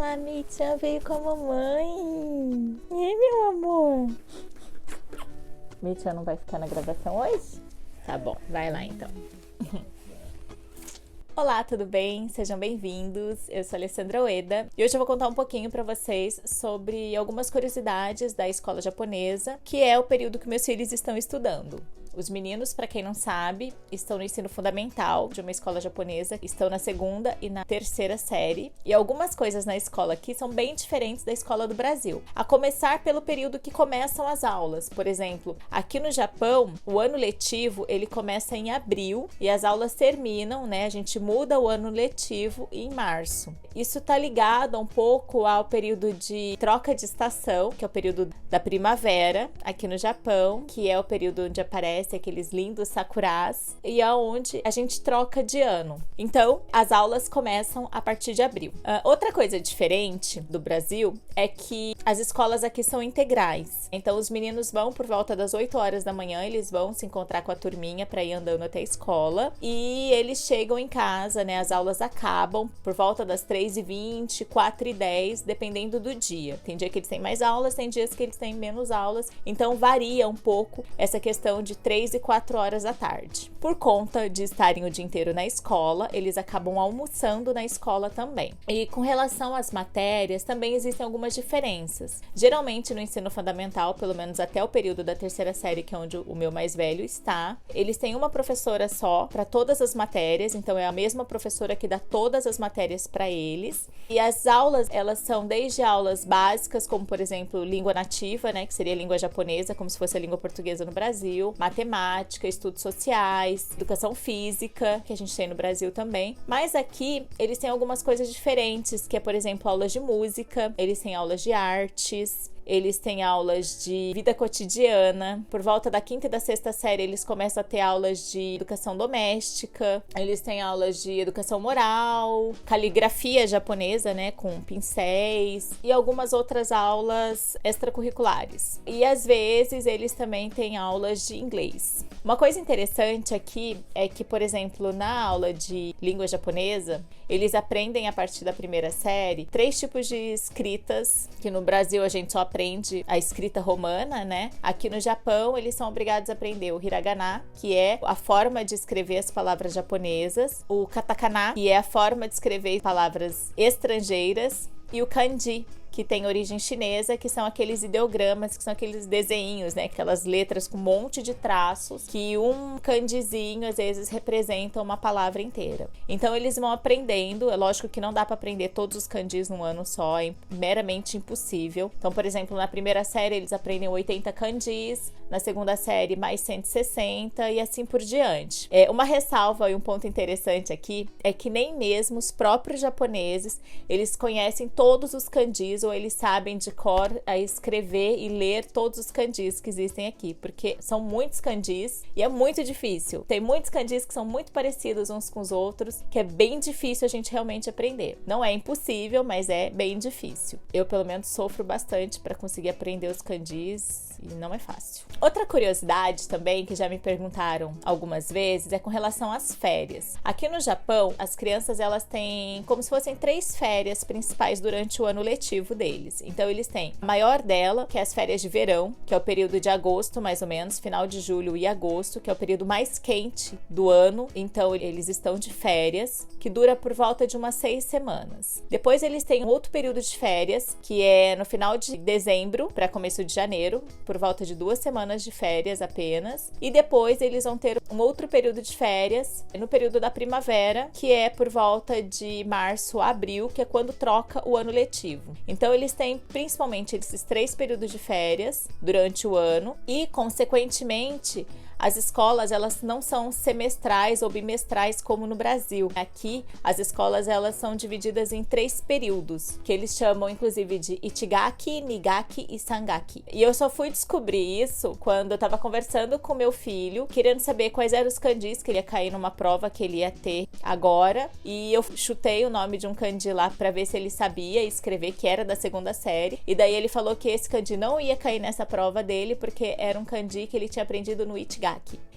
lá, Mitya veio com a mamãe. E meu amor? Mitya não vai ficar na gravação hoje? Tá bom, vai lá então. Olá, tudo bem? Sejam bem-vindos. Eu sou a Alessandra Ueda e hoje eu vou contar um pouquinho para vocês sobre algumas curiosidades da escola japonesa, que é o período que meus filhos estão estudando. Os meninos, para quem não sabe, estão no ensino fundamental de uma escola japonesa, estão na segunda e na terceira série, e algumas coisas na escola aqui são bem diferentes da escola do Brasil. A começar pelo período que começam as aulas. Por exemplo, aqui no Japão, o ano letivo, ele começa em abril e as aulas terminam, né? A gente muda o ano letivo em março. Isso tá ligado um pouco ao período de troca de estação, que é o período da primavera aqui no Japão, que é o período onde aparece aqueles lindos sakuras e aonde a gente troca de ano. Então, as aulas começam a partir de abril. Outra coisa diferente do Brasil é que as escolas aqui são integrais. Então, os meninos vão por volta das 8 horas da manhã, eles vão se encontrar com a turminha para ir andando até a escola e eles chegam em casa, né? As aulas acabam por volta das 3h20, 4h10, dependendo do dia. Tem dia que eles têm mais aulas, tem dias que eles têm menos aulas, então varia um pouco essa questão de 3 e 4 horas da tarde. Por conta de estarem o dia inteiro na escola, eles acabam almoçando na escola também. E com relação às matérias, também existem algumas diferenças. Geralmente no ensino fundamental, pelo menos até o período da terceira série, que é onde o meu mais velho está, eles têm uma professora só para todas as matérias, então é a mesma professora que dá todas as matérias para eles. E as aulas, elas são desde aulas básicas, como por exemplo, língua nativa, né, que seria a língua japonesa, como se fosse a língua portuguesa no Brasil, matemática, estudos sociais, educação física, que a gente tem no Brasil também. Mas aqui, eles têm algumas coisas diferentes, que é, por exemplo, aulas de música, eles têm aulas de artes, eles têm aulas de vida cotidiana. Por volta da quinta e da sexta série, eles começam a ter aulas de educação doméstica. Eles têm aulas de educação moral, caligrafia japonesa, né, com pincéis e algumas outras aulas extracurriculares. E às vezes eles também têm aulas de inglês. Uma coisa interessante aqui é que, por exemplo, na aula de língua japonesa, eles aprendem a partir da primeira série 3 tipos de escritas, que no Brasil a gente só aprende a escrita romana, né? Aqui no Japão, eles são obrigados a aprender o hiragana, que é a forma de escrever as palavras japonesas, o katakana, que é a forma de escrever palavras estrangeiras, e o kanji, que tem origem chinesa, que são aqueles ideogramas, que são aqueles desenhos, né? Aquelas letras com um monte de traços, que um kanjizinho, às vezes, representa uma palavra inteira. Então, eles vão aprendendo. É lógico que não dá para aprender todos os kanjis num ano só, é meramente impossível. Então, por exemplo, na primeira série, eles aprendem 80 kanjis, na segunda série, mais 160 e assim por diante. Uma ressalva e um ponto interessante aqui é que nem mesmo os próprios japoneses, eles conhecem todos os kanjis, ou eles sabem de cor a escrever e ler todos os kanjis que existem aqui, porque são muitos kanjis e é muito difícil. Tem muitos kanjis que são muito parecidos uns com os outros, que é bem difícil a gente realmente aprender. Não é impossível, mas é bem difícil. Eu, pelo menos, sofro bastante para conseguir aprender os kanjis e não é fácil. Outra curiosidade também, que já me perguntaram algumas vezes, é com relação às férias. Aqui no Japão, as crianças, elas têm como se fossem 3 férias principais durante o ano letivo deles. Então, eles têm a maior dela, que é as férias de verão, que é o período de agosto, mais ou menos, final de julho e agosto, que é o período mais quente do ano. Então, eles estão de férias, que dura por volta de umas 6 semanas. Depois, eles têm outro período de férias, que é no final de dezembro para começo de janeiro, por volta de 2 semanas de férias apenas. E depois, eles vão ter um outro período de férias, no período da primavera, que é por volta de março a abril, que é quando troca o ano letivo. Então, eles têm principalmente esses 3 períodos de férias durante o ano e, consequentemente, as escolas, elas não são semestrais ou bimestrais como no Brasil. Aqui, as escolas, elas são divididas em 3 períodos, que eles chamam, inclusive, de Ichigaki, Nigaki e Sangaki. E eu só fui descobrir isso quando eu tava conversando com meu filho, querendo saber quais eram os kanjis que ele ia cair numa prova que ele ia ter agora. E eu chutei o nome de um kanji lá pra ver se ele sabia escrever, que era da segunda série. E daí ele falou que esse kanji não ia cair nessa prova dele, porque era um kanji que ele tinha aprendido no Ichigaki.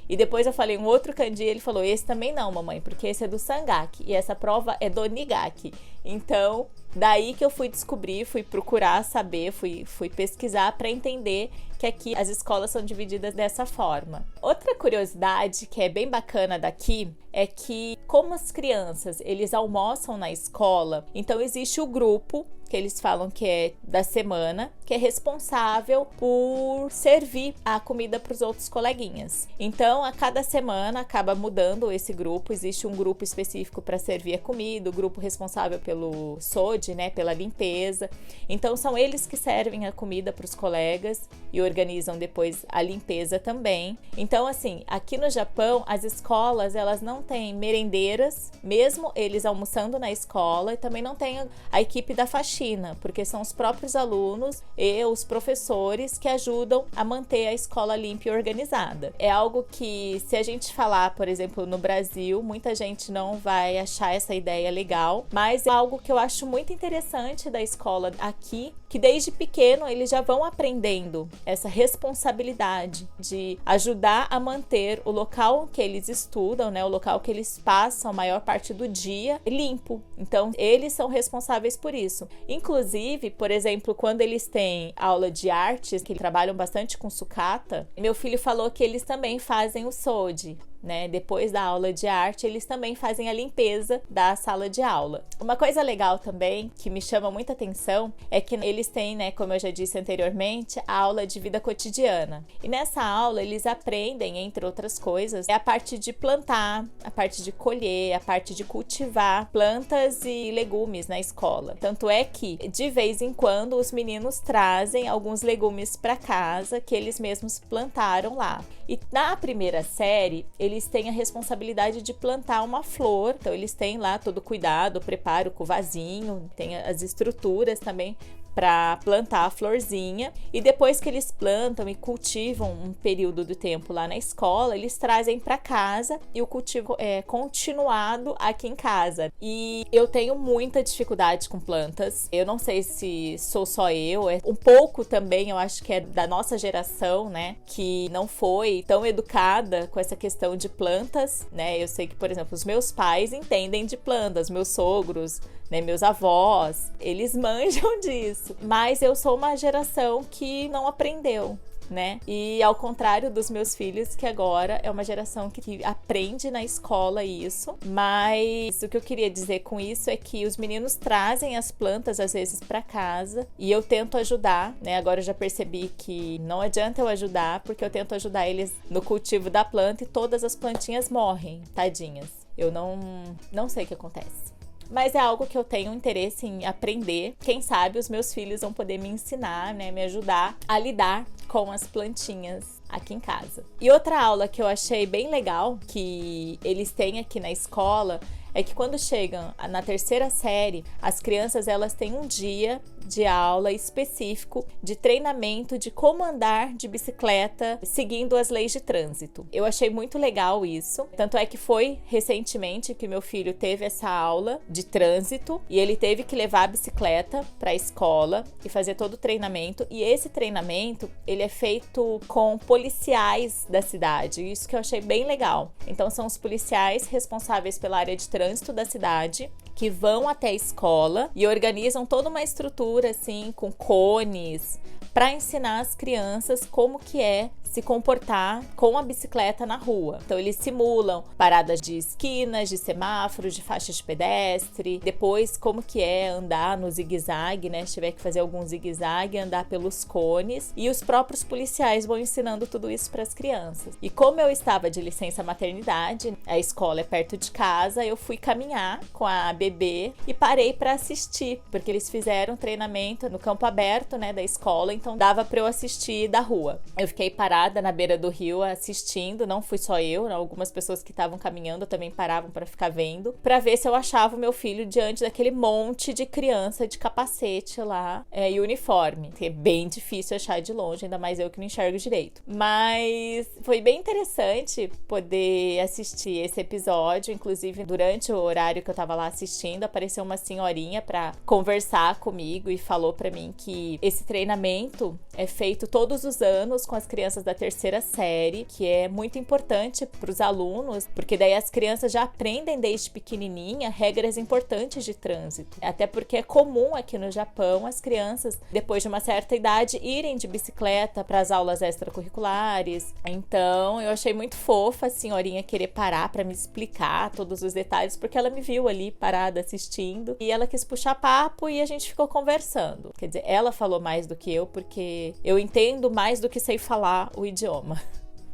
E depois eu falei um outro kanji e ele falou, esse também não, mamãe, porque esse é do Sangaki e essa prova é do Nigaki. Então, daí que eu fui descobrir, fui procurar saber, fui pesquisar para entender que aqui as escolas são divididas dessa forma. Outra curiosidade que é bem bacana daqui é que, como as crianças, eles almoçam na escola, então existe o grupo que eles falam que é da semana, que é responsável por servir a comida para os outros coleguinhas. Então, a cada semana acaba mudando esse grupo, existe um grupo específico para servir a comida, o grupo responsável pelo SOD, né, pela limpeza. Então, são eles que servem a comida para os colegas e organizam depois a limpeza também. Então, assim, aqui no Japão, as escolas, elas não têm merendeiras, mesmo eles almoçando na escola, e também não tem a equipe da faxina, porque são os próprios alunos e os professores que ajudam a manter a escola limpa e organizada. É algo que, se a gente falar, por exemplo, no Brasil, muita gente não vai achar essa ideia legal, mas é algo que eu acho muito interessante da escola aqui, que desde pequeno eles já vão aprendendo essa responsabilidade de ajudar a manter o local que eles estudam, né, o local que eles passam a maior parte do dia limpo. Então, eles são responsáveis por isso. Inclusive, por exemplo, quando eles têm aula de artes, que trabalham bastante com sucata, meu filho falou que eles também fazem o SOD. Né? Depois da aula de arte, eles também fazem a limpeza da sala de aula. Uma coisa legal também, que me chama muita atenção, é que eles têm, né, como eu já disse anteriormente, a aula de vida cotidiana. E nessa aula, eles aprendem, entre outras coisas, a parte de plantar, a parte de colher, a parte de cultivar plantas e legumes na escola. Tanto é que, de vez em quando, os meninos trazem alguns legumes para casa que eles mesmos plantaram lá. E na primeira série, eles têm a responsabilidade de plantar uma flor, então eles têm lá todo o cuidado, o preparo com o vasinho, tem as estruturas também para plantar a florzinha, e depois que eles plantam e cultivam um período do tempo lá na escola, eles trazem para casa e o cultivo é continuado aqui em casa. E eu tenho muita dificuldade com plantas, eu não sei se sou só eu, é um pouco também, eu acho que é da nossa geração, né, que não foi tão educada com essa questão de plantas, né. Eu sei que, por exemplo, os meus pais entendem de plantas, meus sogros, né, meus avós, eles manjam disso. Mas eu sou uma geração que não aprendeu, né? E ao contrário dos meus filhos, que agora é uma geração que aprende na escola isso. Mas o que eu queria dizer com isso é que os meninos trazem as plantas às vezes para casa e eu tento ajudar, né? Agora eu já percebi que não adianta eu ajudar, porque eu tento ajudar eles no cultivo da planta e todas as plantinhas morrem, tadinhas. Eu não sei o que acontece. Mas é algo que eu tenho interesse em aprender. Quem sabe os meus filhos vão poder me ensinar, né, me ajudar a lidar com as plantinhas aqui em casa. E outra aula que eu achei bem legal, que eles têm aqui na escola, é que quando chegam na terceira série, as crianças elas têm um dia de aula específico de treinamento de como andar de bicicleta seguindo as leis de trânsito. Eu achei muito legal isso, tanto é que foi recentemente que meu filho teve essa aula de trânsito e ele teve que levar a bicicleta para a escola e fazer todo o treinamento, e esse treinamento ele é feito com policiais da cidade, isso que eu achei bem legal. Então são os policiais responsáveis pela área de trânsito da cidade que vão até a escola e organizam toda uma estrutura assim com cones para ensinar as crianças como que é se comportar com a bicicleta na rua. Então eles simulam paradas de esquinas, de semáforos, de faixas de pedestre, depois como que é andar no zigue-zague, né? Se tiver que fazer algum zigue-zague, andar pelos cones, e os próprios policiais vão ensinando tudo isso para as crianças. E como eu estava de licença maternidade, a escola é perto de casa, eu fui caminhar com a bebê e parei para assistir, porque eles fizeram treinamento no campo aberto, né, da escola, então dava para eu assistir da rua. Eu fiquei parada na beira do rio assistindo, não fui só eu, algumas pessoas que estavam caminhando também paravam para ficar vendo, para ver se eu achava o meu filho diante daquele monte de criança de capacete lá e uniforme, que é bem difícil achar de longe, ainda mais eu que não enxergo direito. Mas foi bem interessante poder assistir esse episódio, inclusive durante o horário que eu tava lá assistindo, assistindo, apareceu uma senhorinha para conversar comigo e falou para mim que esse treinamento é feito todos os anos com as crianças da terceira série, que é muito importante para os alunos, porque daí as crianças já aprendem desde pequenininha regras importantes de trânsito. Até porque é comum aqui no Japão as crianças, depois de uma certa idade, irem de bicicleta para as aulas extracurriculares. Então, eu achei muito fofa a senhorinha querer parar para me explicar todos os detalhes, porque ela me viu ali parada assistindo e ela quis puxar papo e a gente ficou conversando. Quer dizer, ela falou mais do que eu, porque eu entendo mais do que sei falar o idioma.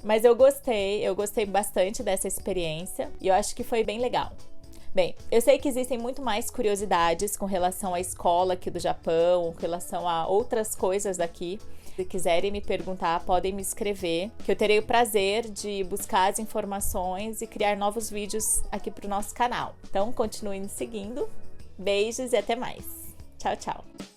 Mas eu gostei bastante dessa experiência e eu acho que foi bem legal. Bem, eu sei que existem muito mais curiosidades com relação à escola aqui do Japão, com relação a outras coisas daqui. Se quiserem me perguntar, podem me escrever, que eu terei o prazer de buscar as informações e criar novos vídeos aqui para o nosso canal. Então, continuem me seguindo. Beijos e até mais. Tchau, tchau!